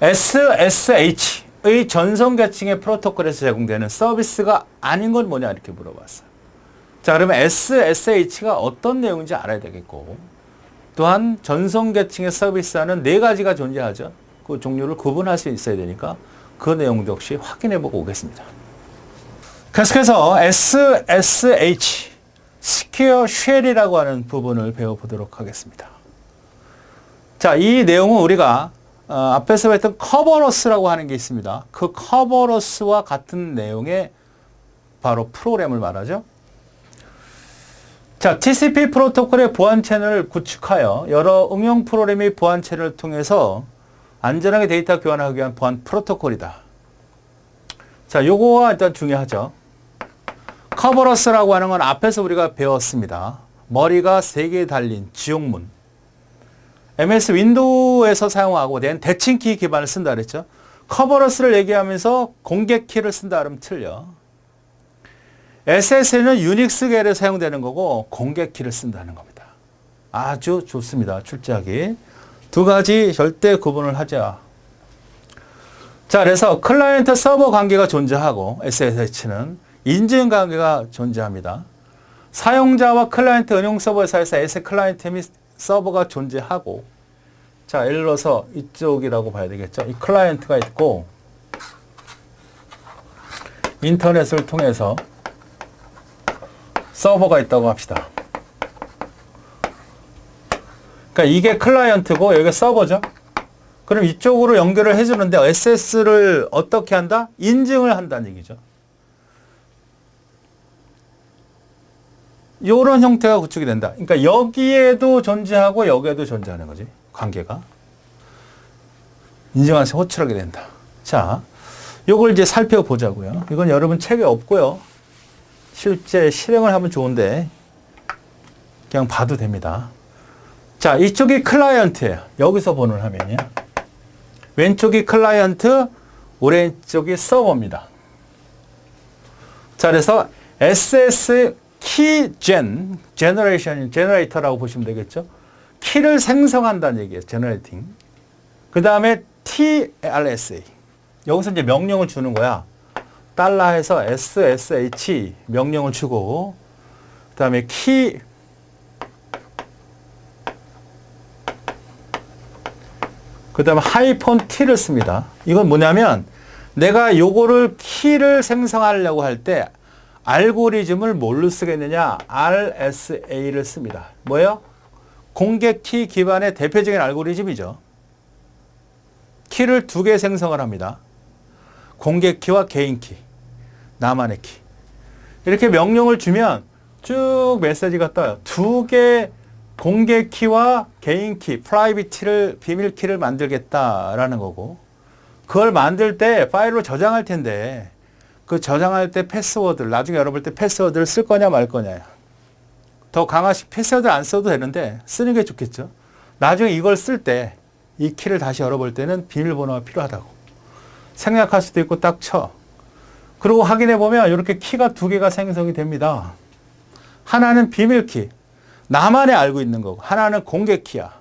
SSH의 전송계층의 프로토콜에서 제공되는 서비스가 아닌 건 뭐냐 이렇게 물어봤어요. 자, 그러면 SSH가 어떤 내용인지 알아야 되겠고, 또한 전송계층의 서비스하는 네 가지가 존재하죠. 그 종류를 구분할 수 있어야 되니까 그 내용도 역시 확인해보고 오겠습니다. 계속해서 SSH, Secure Shell이라고 하는 부분을 배워보도록 하겠습니다. 자, 이 내용은 우리가 앞에서 했던 커버러스라고 하는 게 있습니다. 그 커버러스와 같은 내용의 바로 프로그램을 말하죠. 자, TCP 프로토콜의 보안 채널을 구축하여 여러 응용 프로그램의 보안 채널을 통해서 안전하게 데이터 교환하기 위한 보안 프로토콜이다. 자, 요거가 일단 중요하죠. 커버러스라고 하는 건 앞에서 우리가 배웠습니다. 머리가 3개 달린 지옥문. MS 윈도우에서 사용하고 된 대칭키 기반을 쓴다 그랬죠. 커버러스를 얘기하면서 공개키를 쓴다 그러면 틀려. SSL은 유닉스계를 사용되는 거고 공개키를 쓴다는 겁니다. 아주 좋습니다. 출제하기. 두 가지 절대 구분을 하자. 자, 그래서 클라이언트 서버 관계가 존재하고 SSH는 인증 관계가 존재합니다. 사용자와 클라이언트 응용 서버 사이에서 S 클라이언트 및 서버가 존재하고, 자, 예를 들어서 이쪽이라고 봐야 되겠죠. 이 클라이언트가 있고 인터넷을 통해서 서버가 있다고 합시다. 그러니까 이게 클라이언트고 여기가 서버죠. 그럼 이쪽으로 연결을 해주는데 SS를 어떻게 한다? 인증을 한다는 얘기죠. 이런 형태가 구축이 된다. 그러니까 여기에도 존재하고 여기에도 존재하는 거지. 관계가. 인증하면서 호출하게 된다. 자, 요걸 이제 살펴보자고요. 이건 여러분 책에 없고요. 실제 실행을 하면 좋은데 그냥 봐도 됩니다. 자, 이쪽이 클라이언트예요. 여기서 보는 화면이요. 왼쪽이 클라이언트, 오른쪽이 서버입니다. 자, 그래서 SS 키 제너레이터라고 보시면 되겠죠. 키를 생성한다는 얘기예요. 제너레이팅. 그 다음에 TLSA. 여기서 이제 명령을 주는 거야. 달러에서 SSH 명령을 주고, 그 다음에 키, 그 다음에 하이폰 T를 씁니다. 이건 뭐냐면 내가 요거를 키를 생성하려고 할 때 알고리즘을 뭘로 쓰겠느냐? RSA를 씁니다. 뭐예요? 공개 키 기반의 대표적인 알고리즘이죠. 키를 2개 생성을 합니다. 공개 키와 개인 키, 나만의 키. 이렇게 명령을 주면 쭉 메시지가 떠요. 2개 공개 키와 개인 키, 프라이빗 키를, 비밀 키를 만들겠다라는 거고, 그걸 만들 때 파일로 저장할 텐데 그 저장할 때 패스워드를, 나중에 열어볼 때 패스워드를 쓸 거냐 말 거냐. 더 강화식 패스워드를 안 써도 되는데 쓰는 게 좋겠죠. 나중에 이걸 쓸 때 이 키를 다시 열어볼 때는 비밀번호가 필요하다고. 생략할 수도 있고 딱 쳐. 그리고 확인해 보면 이렇게 키가 2개가 생성이 됩니다. 하나는 비밀 키, 나만이 알고 있는 거고, 하나는 공개 키야.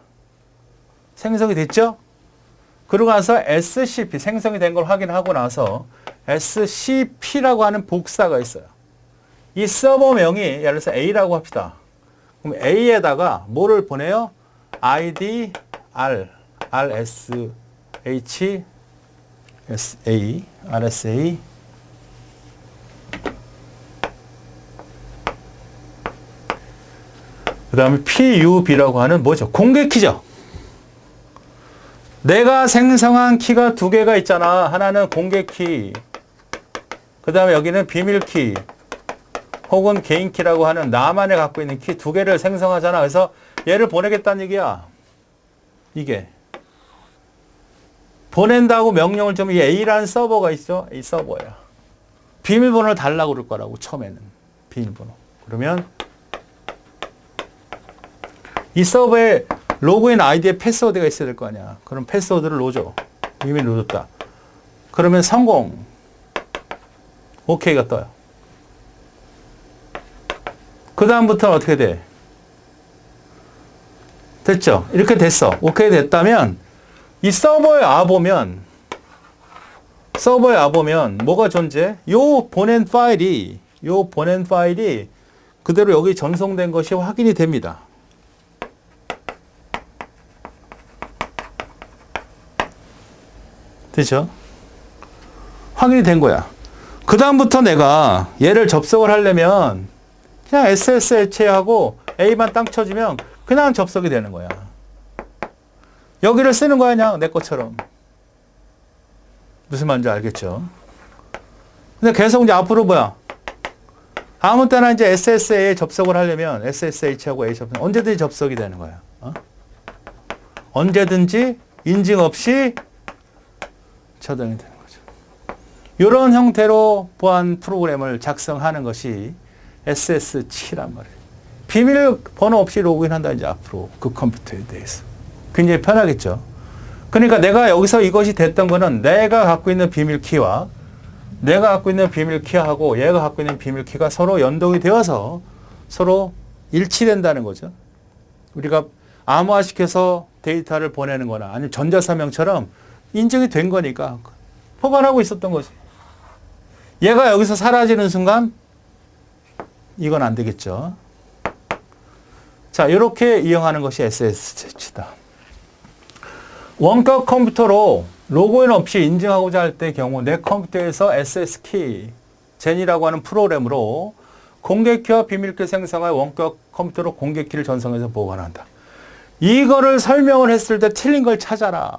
생성이 됐죠? 그러고 나서 SCP, 생성이 된 걸 확인하고 나서 SCP라고 하는 복사가 있어요. 이 서버명이 예를 들어서 A라고 합시다. 그럼 A에다가 뭐를 보내요? ID, R, RSH, SA, RSA, 그 다음에 PUB라고 하는 뭐죠? 공개 키죠. 내가 생성한 키가 2개가 있잖아. 하나는 공개 키, 그 다음에 여기는 비밀 키, 혹은 개인 키라고 하는 나만이 갖고 있는 키 2개를 생성하잖아. 그래서 얘를 보내겠다는 얘기야. 이게. 보낸다고 명령을 주면 이 A라는 서버가 있어. 이 서버야. 비밀번호를 달라고 그럴 거라고, 처음에는. 비밀번호. 그러면 이 서버에 로그인 아이디에 패스워드가 있어야 될 거 아니야. 그럼 패스워드를 넣어줘. 이미 넣어줬다. 그러면 성공. OK가 떠요. 그 다음부터는 어떻게 돼? 됐죠? 이렇게 됐어. 오케이 됐다면 이 서버에 와보면 서버에 와보면 뭐가 존재? 요 보낸 파일이 그대로 여기 전송된 것이 확인이 됩니다. 되죠? 확인이 된 거야. 그 다음부터 내가 얘를 접속을 하려면 그냥 SSH하고 A만 땅 쳐주면 그냥 접속이 되는 거야. 여기를 쓰는 거야, 그냥 내 것처럼. 무슨 말인지 알겠죠? 근데 계속 이제 앞으로 뭐야? 아무 때나 이제 SSA에 접속을 하려면 SSH하고 A 접속, 언제든지 접속이 되는 거야. 언제든지 인증 없이 저장이 되는 거죠. 이런 형태로 보안 프로그램을 작성하는 것이 SSH란 말이에요. 비밀번호 없이 로그인한다, 이제 앞으로 그 컴퓨터에 대해서. 굉장히 편하겠죠. 그러니까 내가 여기서 이것이 됐던 거는 내가 갖고 있는 비밀키와 내가 갖고 있는 비밀키하고 얘가 갖고 있는 비밀키가 서로 연동이 되어서 서로 일치된다는 거죠. 우리가 암호화시켜서 데이터를 보내는 거나 아니면 전자서명처럼 인증이 된 거니까 보관하고 있었던 거지. 얘가 여기서 사라지는 순간 이건 안 되겠죠. 자, 이렇게 이용하는 것이 SSH다. 원격 컴퓨터로 로그인 없이 인증하고자 할 때 경우 내 컴퓨터에서 SS키, 젠이라고 하는 프로그램으로 공개키와 비밀키 생성할 원격 컴퓨터로 공개키를 전송해서 보관한다. 이거를 설명을 했을 때 틀린 걸 찾아라.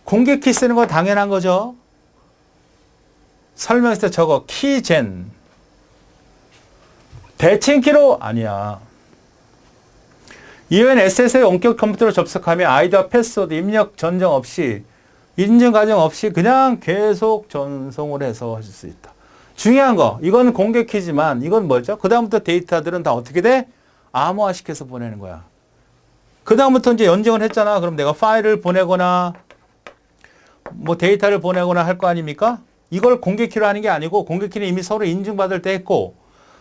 공개키 쓰는 거 당연한 거죠. 설명했을 때 저거 키젠. 대칭키로 아니야. 이외엔 SS의 원격 컴퓨터로 접속하면 아이디와 패스워드 입력 전정 없이 인증 과정 없이 그냥 계속 전송을 해서 하실 수 있다. 중요한 거, 이건 공개키지만 이건 뭐죠? 그 다음부터 데이터들은 다 어떻게 돼? 암호화 시켜서 보내는 거야. 그 다음부터 이제 연정을 했잖아. 그럼 내가 파일을 보내거나 뭐 데이터를 보내거나 할 거 아닙니까? 이걸 공개키로 하는 게 아니고 공개키는 이미 서로 인증받을 때 했고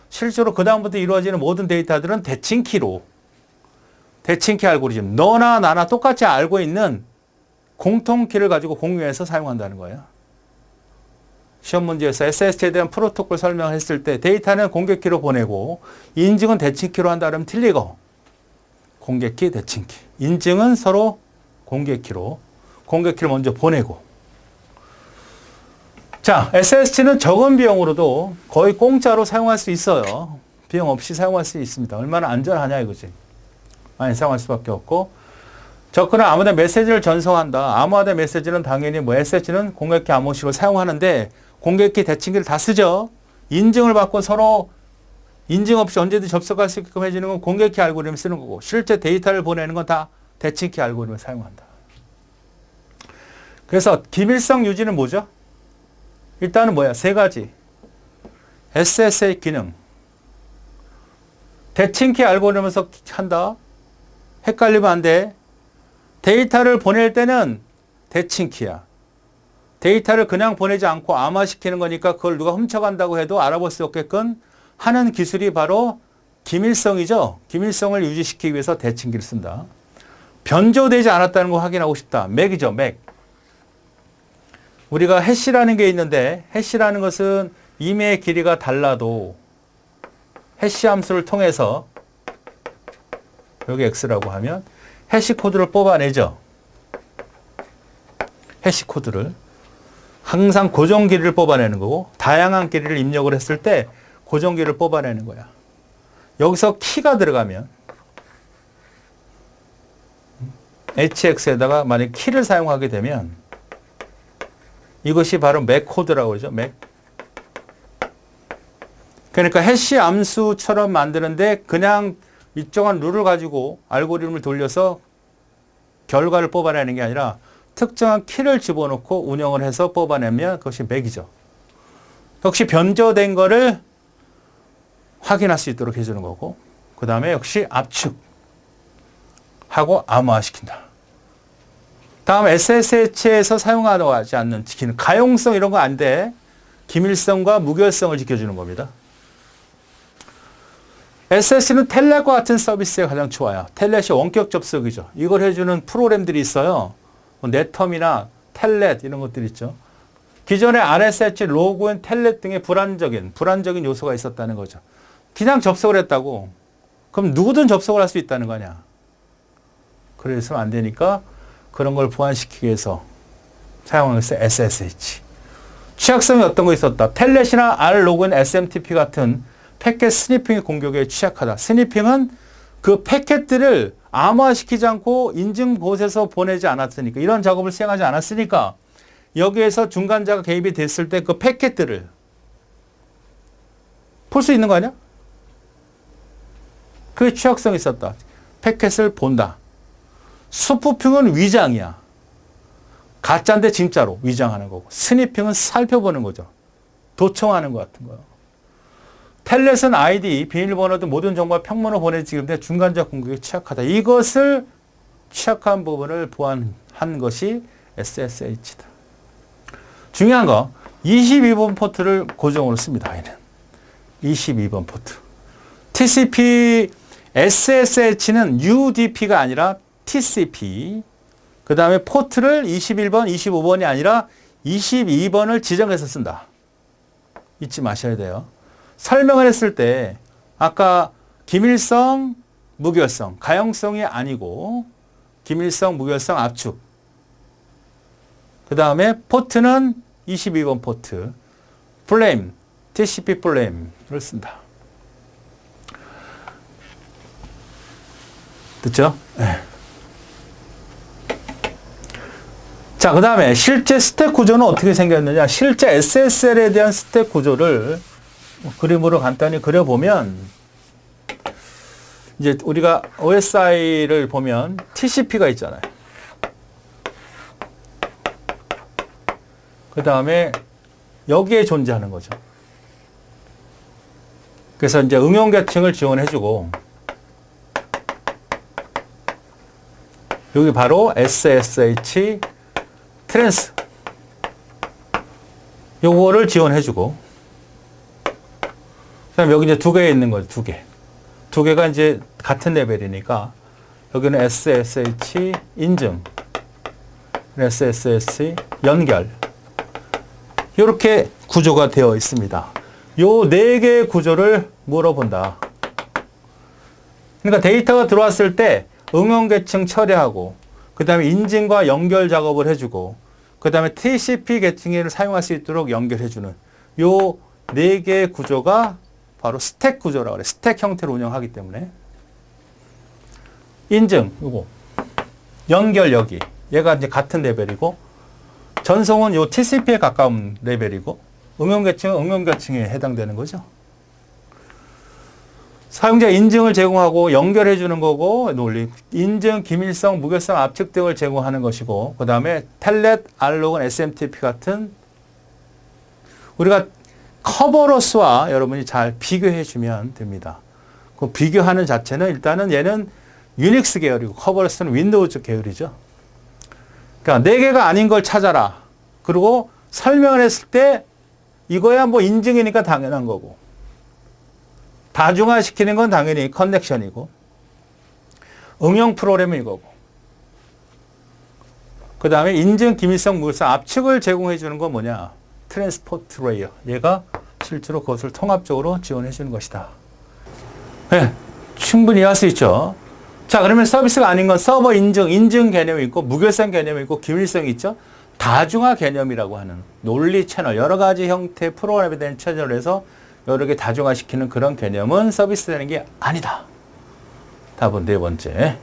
실제로 그 다음부터 이루어지는 모든 데이터들은 대칭키로 대칭키 알고리즘, 너나 나나 똑같이 알고 있는 공통키를 가지고 공유해서 사용한다는 거예요. 시험 문제에서 SSH에 대한 프로토콜 설명했을 때 데이터는 공개키로 보내고 인증은 대칭키로 한다면 틀리고 공개키, 대칭키. 인증은 서로 공개키로 공개키를 먼저 보내고. 자, SSH는 적은 비용으로도 거의 공짜로 사용할 수 있어요. 비용 없이 사용할 수 있습니다. 얼마나 안전하냐 이거지. 많이 사용할 수밖에 없고. 접근은 아무나 메시지를 전송한다. 암호화된 메시지는 당연히 뭐 SSH는 공개키 암호식을 사용하는데 공개키 대칭키를 다 쓰죠. 인증을 받고 서로 인증 없이 언제든 접속할 수 있게끔 해주는 건 공개키 알고리즘 쓰는 거고 실제 데이터를 보내는 건 다 대칭키 알고리즘을 사용한다. 그래서 기밀성 유지는 뭐죠? 일단은 뭐야? 세 가지. SSH 기능. 대칭키 알고리즘에서 한다. 헷갈리면 안 돼. 데이터를 보낼 때는 대칭키야. 데이터를 그냥 보내지 않고 암호화시키는 거니까 그걸 누가 훔쳐간다고 해도 알아볼 수 없게끔 하는 기술이 바로 기밀성이죠. 기밀성을 유지시키기 위해서 대칭키를 쓴다. 변조되지 않았다는 거 확인하고 싶다. 맥이죠, 맥. 우리가 해시라는 게 있는데 해시라는 것은 이메일 길이가 달라도 해시 함수를 통해서 여기 X라고 하면 해시 코드를 뽑아내죠. 해시 코드를. 항상 고정 길이를 뽑아내는 거고 다양한 길이를 입력을 했을 때 고정 길이를 뽑아내는 거야. 여기서 키가 들어가면 HX에다가 만약 키를 사용하게 되면 이것이 바로 맥 코드라고 그러죠. 맥. 그러니까 해시 함수처럼 만드는데 그냥 일정한 룰을 가지고 알고리즘을 돌려서 결과를 뽑아내는 게 아니라 특정한 키를 집어넣고 운영을 해서 뽑아내면 그것이 맥이죠. 역시 변조된 거를 확인할 수 있도록 해주는 거고 그 다음에 역시 압축하고 암호화시킨다. 다음 SSH에서 사용하지 않는 지키는 가용성 이런 거 안 돼. 기밀성과 무결성을 지켜주는 겁니다. SSH는 텔넷과 같은 서비스에 가장 좋아요. 텔넷이 원격 접속이죠. 이걸 해주는 프로그램들이 있어요. 네텀이나 텔넷 이런 것들 있죠. 기존의 RSH, 로그인, 텔넷 등의 불안적인 요소가 있었다는 거죠. 그냥 접속을 했다고. 그럼 누구든 접속을 할 수 있다는 거냐. 그래서는 안 되니까 그런 걸 보완시키기 위해서 사용하는 것이 SSH. 취약성이 어떤 거 있었다. 텔넷이나 R 로그인 SMTP 같은 패킷 스니핑의 공격에 취약하다. 스니핑은 그 패킷들을 암호화시키지 않고 인증 곳에서 보내지 않았으니까, 이런 작업을 수행하지 않았으니까 여기에서 중간자가 개입이 됐을 때 그 패킷들을 볼 수 있는 거 아니야? 그게 취약성이 있었다. 패킷을 본다. 스푸핑은 위장이야. 가짜인데 진짜로 위장하는 거고, 스니핑은 살펴보는 거죠. 도청하는 것 같은 거예요. 텔넷은 아이디, 비밀번호 등 모든 정보와 평문을 보내지 때문에 중간자 공격에 취약하다. 이것을 취약한 부분을 보완한 것이 SSH다. 중요한 거 22번 포트를 고정으로 씁니다. 얘는 22번 포트. TCP SSH는 UDP가 아니라 TCP. 그 다음에 포트를 21번, 25번이 아니라 22번을 지정해서 쓴다. 잊지 마셔야 돼요. 설명을 했을 때 아까 기밀성, 무결성, 가용성이 아니고 기밀성, 무결성, 압축. 그 다음에 포트는 22번 포트. 플레임, TCP 플레임을 쓴다. 됐죠? 네. 자, 그 다음에 실제 스택 구조는 어떻게 생겼느냐. 실제 SSL에 대한 스택 구조를 그림으로 간단히 그려보면, 이제 우리가 OSI를 보면 TCP가 있잖아요. 그 다음에 여기에 존재하는 거죠. 그래서 이제 응용 계층을 지원해주고, 여기 바로 SSH 트랜스. 요거를 지원해주고, 그다음에 여기 이제 두 개 있는 거죠. 두 개. 두 개가 이제 같은 레벨이니까, 여기는 SSH 인증, SSH 연결. 이렇게 구조가 되어 있습니다. 요 네 개의 구조를 물어본다. 그러니까 데이터가 들어왔을 때 응용 계층 처리하고, 그 다음에 인증과 연결 작업을 해주고, 그 다음에 TCP 계층을 사용할 수 있도록 연결해주는 요 네 개의 구조가 바로 스택 구조라고 그래. 스택 형태로 운영하기 때문에. 인증, 요거. 연결 여기. 얘가 이제 같은 레벨이고, 전송은 요 TCP에 가까운 레벨이고, 응용 계층은 응용 계층에 해당되는 거죠. 사용자 인증을 제공하고 연결해 주는 거고, 논리. 인증, 기밀성, 무결성, 압축 등을 제공하는 것이고, 그 다음에 텔넷, R로그인, SMTP 같은, 우리가 커버로스와 여러분이 잘 비교해 주면 됩니다. 그 비교하는 자체는 일단은 얘는 유닉스 계열이고 커버로스는 윈도우즈 계열이죠. 그러니까 네 개가 아닌 걸 찾아라. 그리고 설명을 했을 때 이거야 뭐 인증이니까 당연한 거고, 다중화시키는 건 당연히 커넥션이고, 응용 프로그램은 이거고, 그 다음에 인증, 기밀성, 무결성, 압축을 제공해 주는 건 뭐냐? 트랜스포트 레이어. 얘가 실제로 그것을 통합적으로 지원해 주는 것이다. 네, 충분히 이해할 수 있죠. 자, 그러면 서비스가 아닌 건 서버 인증 개념이 있고, 무결성 개념이 있고, 기밀성이 있죠. 다중화 개념이라고 하는 논리 채널, 여러 가지 형태의 프로그램에 대한 채널을 해서 여러 개 다중화시키는 그런 개념은 서비스라는 게 아니다. 답은 네 번째.